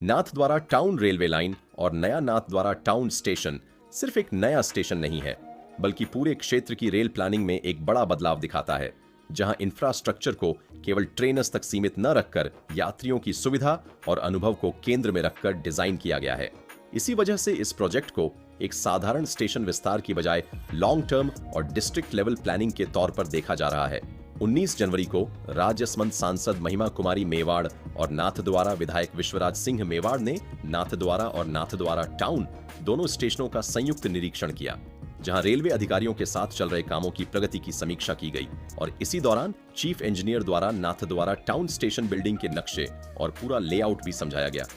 Nathdwara town railway line और नया Nathdwara town station सिर्फ एक नया स्टेशन नहीं है, बल्कि पूरे क्षेत्र की रेल प्लानिंग में एक बड़ा बदलाव दिखाता है, जहां इंफ्रास्ट्रक्चर को केवल ट्रेनर्स तक सीमित न रखकर यात्रियों की सुविधा और अनुभव को केंद्र में रखकर डिजाइन किया गया है। इसी वजह से इस प्रोजेक्ट को एक साधारण स्टेशन विस्तार की बजाय लॉन्ग टर्म और डिस्ट्रिक्ट लेवल प्लानिंग के तौर पर देखा जा रहा है। 19 जनवरी को राजसमंद सांसद महिमा कुमारी मेवाड़ और नाथद्वारा विधायक विश्वराज सिंह मेवाड़ ने नाथद्वारा और नाथद्वारा टाउन दोनों स्टेशनों का संयुक्त निरीक्षण किया, जहां रेलवे अधिकारियों के साथ चल रहे कामों की प्रगति की समीक्षा की गई और इसी दौरान चीफ इंजीनियर द्वारा नाथद्वारा टाउन स्टेशन बिल्डिंग के नक्शे और पूरा लेआउट भी समझाया गया।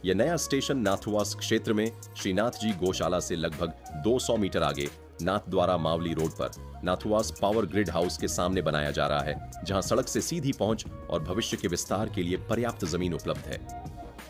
यह नया स्टेशन नाथुवास क्षेत्र में श्रीनाथ जी गौशाला से लगभग 200 मीटर आगे नाथद्वारा मावली रोड पर नाथुवास पावर ग्रिड हाउस के सामने बनाया जा रहा है, जहां सड़क से सीधी पहुंच और भविष्य के विस्तार के लिए पर्याप्त जमीन उपलब्ध है।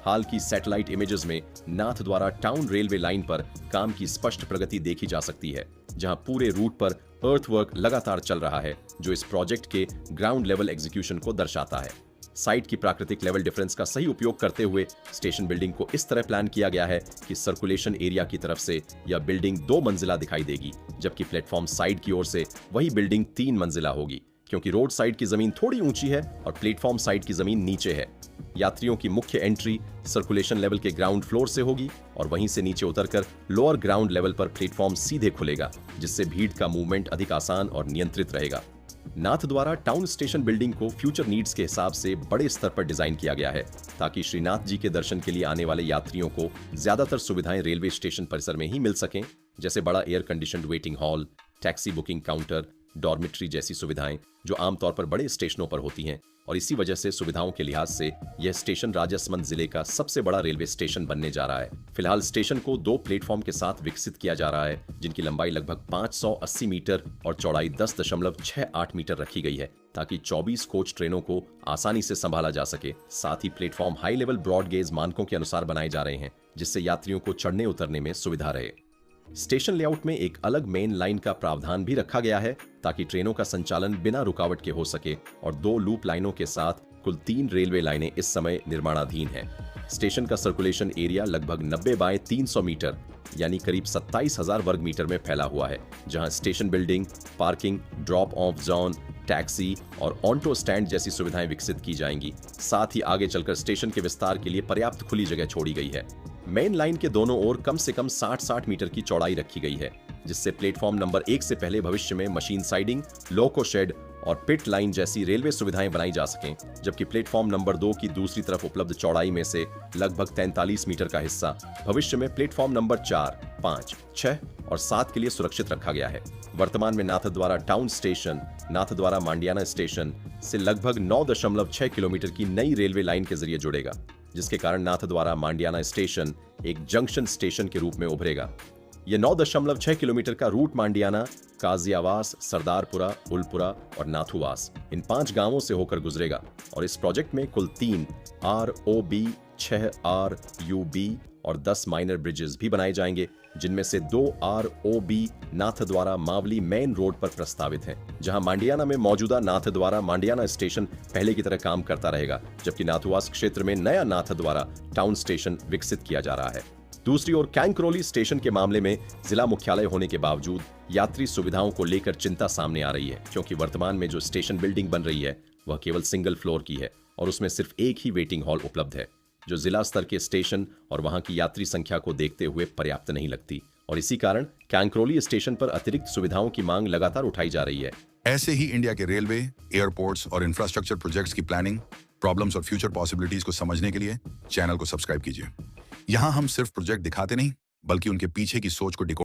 हाल की सैटेलाइट इमेजेस में नाथद्वारा टाउन रेलवे लाइन पर काम की स्पष्ट प्रगति देखी जा सकती है, जहां पूरे रूट पर अर्थवर्क लगातार चल रहा है, जो इस प्रोजेक्ट के ग्राउंड लेवल एग्जीक्यूशन को दर्शाता है। साइट की प्राकृतिक लेवल डिफरेंस का सही उपयोग करते हुए स्टेशन बिल्डिंग को इस तरह प्लान किया गया है कि सर्कुलेशन एरिया की तरफ से यह बिल्डिंग 2 मंजिला दिखाई देगी, जबकि प्लेटफॉर्म साइड की ओर से वही बिल्डिंग 3 मंजिला होगी, क्योंकि रोड साइड की जमीन थोड़ी ऊंची है और प्लेटफॉर्म साइड की जमीन नीचे है। यात्रियों की मुख्य एंट्री सर्कुलेशन लेवल के ग्राउंड फ्लोर से होगी और वहीं से नीचे उतरकर लोअर ग्राउंड लेवल पर प्लेटफॉर्म सीधे खुलेगा, जिससे भीड़ का मूवमेंट अधिक आसान और नियंत्रित रहेगा। नाथद्वारा टाउन स्टेशन बिल्डिंग को फ्यूचर नीड्स के हिसाब से बड़े स्तर पर डिजाइन किया गया है, ताकि श्रीनाथ जी के दर्शन के लिए आने वाले यात्रियों को ज्यादातर सुविधाएं रेलवे स्टेशन परिसर में ही मिल सकें, जैसे बड़ा air conditioned waiting hall, taxi booking counter, dormitory जैसी सुविधाएं जो आमतौर पर बड़े स्टेशनों पर होती हैं। और इसी वजह से सुविधाओं के लिहाज से यह स्टेशन राजसमंद जिले का सबसे बड़ा रेलवे स्टेशन बनने जा रहा है। फिलहाल स्टेशन को 2 प्लेटफॉर्म के साथ विकसित किया जा रहा है, जिनकी लंबाई लगभग 580 मीटर और चौड़ाई 10.68 मीटर रखी गई है, ताकि 24 कोच ट्रेनों को आसानी से संभाला जा सके। साथ ही platform high level broad gauge मानकों के अनुसार बनाए जा रहे हैं, जिससे यात्रियों को चढ़ने उतरने में सुविधा रहे। स्टेशन लेआउट में एक अलग मेन लाइन का प्रावधान भी रखा गया है, ताकि ट्रेनों का संचालन बिना रुकावट के हो सके, और 2 लूप लाइनों के साथ कुल 3 रेलवे लाइनें इस समय निर्माणाधीन हैं। स्टेशन का सर्कुलेशन एरिया लगभग 90 बाय 300 मीटर यानी करीब 27,000 वर्ग मीटर में फैला हुआ है, जहां station building, parking, drop of zone, taxi और ऑन्टो स्टैंड जैसी सुविधाएं विकसित की जाएंगी। साथ ही आगे चलकर स्टेशन के विस्तार के लिए पर्याप्त खुली जगह छोड़ी गई है। मेन लाइन के दोनों ओर कम से कम 60-60 मीटर की चौड़ाई रखी गई है, जिससे प्लेटफॉर्म नंबर 1 से पहले भविष्य में मशीन साइडिंग, लोको शेड और पिट लाइन जैसी रेलवे सुविधाएं बनाई जा सकें, जबकि प्लेटफॉर्म नंबर 2 की दूसरी तरफ उपलब्ध चौड़ाई में से लगभग 43 मीटर का हिस्सा भविष्य में प्लेटफॉर्म नंबर 4, 5, 6 और 7 के लिए सुरक्षित रखा गया है। वर्तमान में Nathdwara town station Nathdwara Mandiyana station से लगभग 9.6 किलोमीटर की नई रेलवे लाइन के जरिए जुड़ेगा, जिसके कारण नाथद्वारा मांडियाना स्टेशन एक जंक्शन स्टेशन के रूप में उभरेगा। यह 9.6 किलोमीटर का रूट मांडियाना, काजियावास, सरदारपुरा, उलपुरा और नाथुवास इन 5 गांवों से होकर गुजरेगा और इस प्रोजेक्ट में कुल 3 ROB, 6 RUB और 10 माइनर ब्रिजेस भी बनाए जाएंगे, जिनमें से 2 ROB Nathdwara Mavli main road पर प्रस्तावित हैं, जहां मांडियाना में मौजूदा नाथद्वारा मांडियाना स्टेशन पहले की तरह काम करता रहेगा, जबकि नाथुवास क्षेत्र में नया नाथद्वारा टाउन स्टेशन विकसित किया जा रहा है। दूसरी ओर कैंक्रोली स्टेशन के मामले में जिला मुख्यालय होने के बावजूद यात्री सुविधाओं को लेकर चिंता सामने आ रही है, क्योंकि वर्तमान में जो स्टेशन बिल्डिंग बन रही है वह केवल सिंगल फ्लोर की है और उसमें सिर्फ एक ही वेटिंग हॉल उपलब्ध है, जो जिला स्तर के स्टेशन और वहां की यात्री संख्या को देखते हुए पर्याप्त नहीं लगती, और इसी कारण कैंक्रोली स्टेशन पर अतिरिक्त सुविधाओं की मांग लगातार उठाई जा रही है। ऐसे ही इंडिया के रेलवे, एयरपोर्ट्स और इंफ्रास्ट्रक्चर प्रोजेक्ट्स की प्लानिंग, प्रॉब्लम्स और फ्यूचर पॉसिबिलिटीज को समझने के लिए चैनल को सब्सक्राइब कीजिए। यहाँ हम सिर्फ प्रोजेक्ट दिखाते नहीं, बल्कि उनके पीछे की सोच को